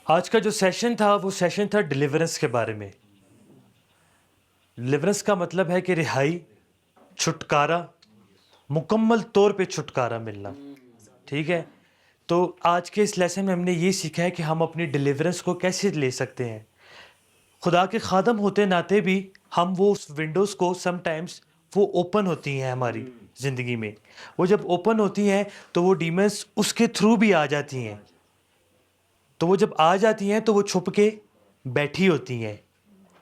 آج کا جو سیشن تھا وہ سیشن تھا ڈیلیورنس کے بارے میں. ڈیلیورنس کا مطلب ہے کہ رہائی، چھٹکارا، مکمل طور پہ چھٹکارا ملنا. ٹھیک ہے، تو آج کے اس لیسن میں ہم نے یہ سیکھا ہے کہ ہم اپنی ڈیلیورنس کو کیسے لے سکتے ہیں. خدا کے خادم ہوتے ناطے بھی ہم وہ اس ونڈوز کو سم ٹائمز وہ اوپن ہوتی ہیں ہماری زندگی میں. وہ جب اوپن ہوتی ہیں تو وہ ڈیمنس اس کے تھرو بھی آ جاتی ہیں. تو وہ جب آ جاتی ہیں تو وہ چھپ کے بیٹھی ہوتی ہیں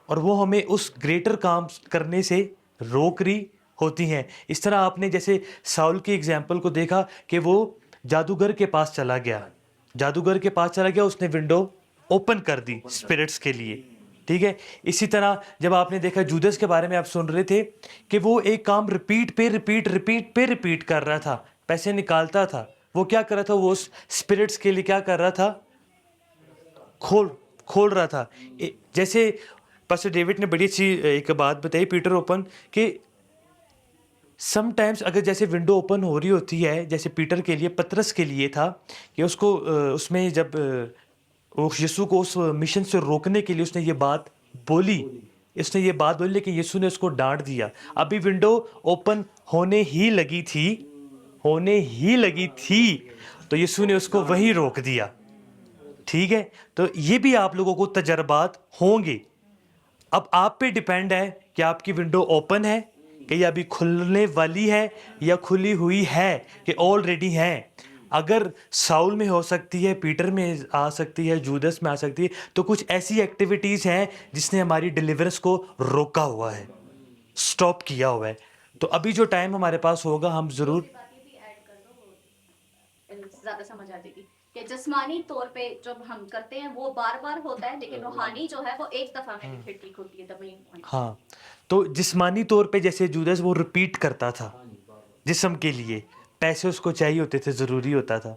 اور وہ ہمیں اس گریٹر کام کرنے سے روک رہی ہوتی ہیں. اس طرح آپ نے جیسے ساؤل کی ایگزامپل کو دیکھا کہ وہ جادوگر کے پاس چلا گیا. جادوگر کے پاس چلا گیا، اس نے ونڈو اوپن کر دی اسپرٹس کے لیے. ٹھیک ہے، اسی طرح جب آپ نے دیکھا جودس کے بارے میں آپ سن رہے تھے کہ وہ ایک کام ریپیٹ کر رہا تھا، پیسے نکالتا تھا. وہ کیا کر رہا تھا؟ وہ اس اسپرٹس کے لیے کیا کر رہا تھا؟ کھول رہا تھا. جیسے پاسٹر ڈیوڈ نے بڑی اچھی ایک بات بتائی پیٹر اوپن کہ سم ٹائمز اگر جیسے ونڈو اوپن ہو رہی ہوتی ہے، جیسے پیٹر کے لیے، پترس کے لیے تھا کہ اس کو اس میں جب یسوع کو اس مشن سے روکنے کے لیے اس نے یہ بات بولی، لیکن یسوع نے اس کو ڈانٹ دیا. ابھی ونڈو اوپن ہونے ہی لگی تھی تو یسوع نے اس کو وہیں روک دیا. ٹھیک ہے، تو یہ بھی آپ لوگوں کو تجربات ہوں گے. اب آپ پہ ڈیپینڈ ہے کہ آپ کی ونڈو اوپن ہے کہ یہ ابھی کھلنے والی ہے یا کھلی ہوئی ہے کہ آلریڈی ہے. اگر ساؤل میں ہو سکتی ہے، پیٹر میں آ سکتی ہے، جودس میں آ سکتی ہے، تو کچھ ایسی ایکٹیویٹیز ہیں جس نے ہماری ڈیلیورنس کو روکا ہوا ہے، سٹاپ کیا ہوا ہے. تو ابھی جو ٹائم ہمارے پاس ہوگا ہم ضرور زیادہ سمجھ آ جائے گی کہ جسمانی طور پہ جب ہم کرتے ہیں وہ بار بار ہوتا ہے، لیکن روحانی جو ہے وہ ایک دفعہ میں پھر ٹھیک ہوتی ہے. ہاں، تو جسمانی طور پہ جیسے جودس وہ ریپیٹ کرتا تھا جسم کے لیے، پیسے اس کو چاہیے ہوتے تھے، ضروری ہوتا تھا،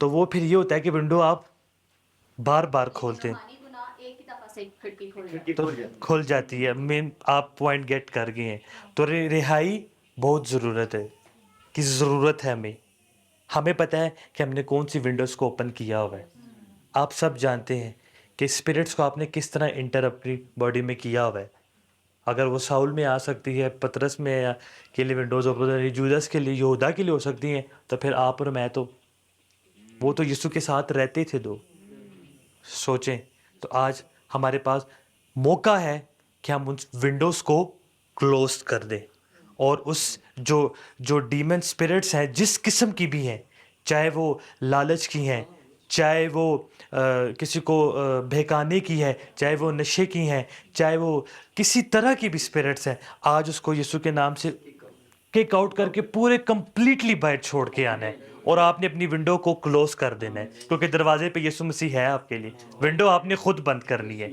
تو وہ پھر یہ ہوتا ہے کہ ونڈو آپ بار بار کھولتے ہیں ایک ہی دفعہ سے کھڑکی کھول تو کھل جاتی ہے. مین آپ پوائنٹ گیٹ کر گئے ہیں. تو رہائی بہت ضرورت ہے ہمیں پتہ ہے کہ ہم نے کون سی ونڈوز کو اوپن کیا ہوا ہے. آپ سب جانتے ہیں کہ اسپرٹس کو آپ نے کس طرح انٹر اپنی باڈی میں کیا ہوا ہے. اگر وہ ساؤل میں آ سکتی ہے، پترس میں کے لیے ونڈوز اوپن، جودس کے لیے، یہودا کے لیے ہو سکتی ہیں، تو پھر آپ اور میں تو وہ تو یسوع کے ساتھ رہتے تھے. سوچیں تو آج ہمارے پاس موقع ہے کہ ہم ان ونڈوز کو کلوز کر دیں اور اس جو ڈیمن اسپرٹس ہیں جس قسم کی بھی ہیں، چاہے وہ لالچ کی ہیں، چاہے وہ کسی کو بہکانے کی ہے، چاہے وہ نشے کی ہیں، چاہے وہ کسی طرح کی بھی اسپرٹس ہیں، آج اس کو یسوع کے نام سے کک آؤٹ کر کے پورے کمپلیٹلی باہر چھوڑ کے آنا ہے اور آپ نے اپنی ونڈو کو کلوز کر دینا ہے، کیونکہ دروازے پہ یسوع مسیح ہے آپ کے لیے. ونڈو آپ نے خود بند کرنی ہے.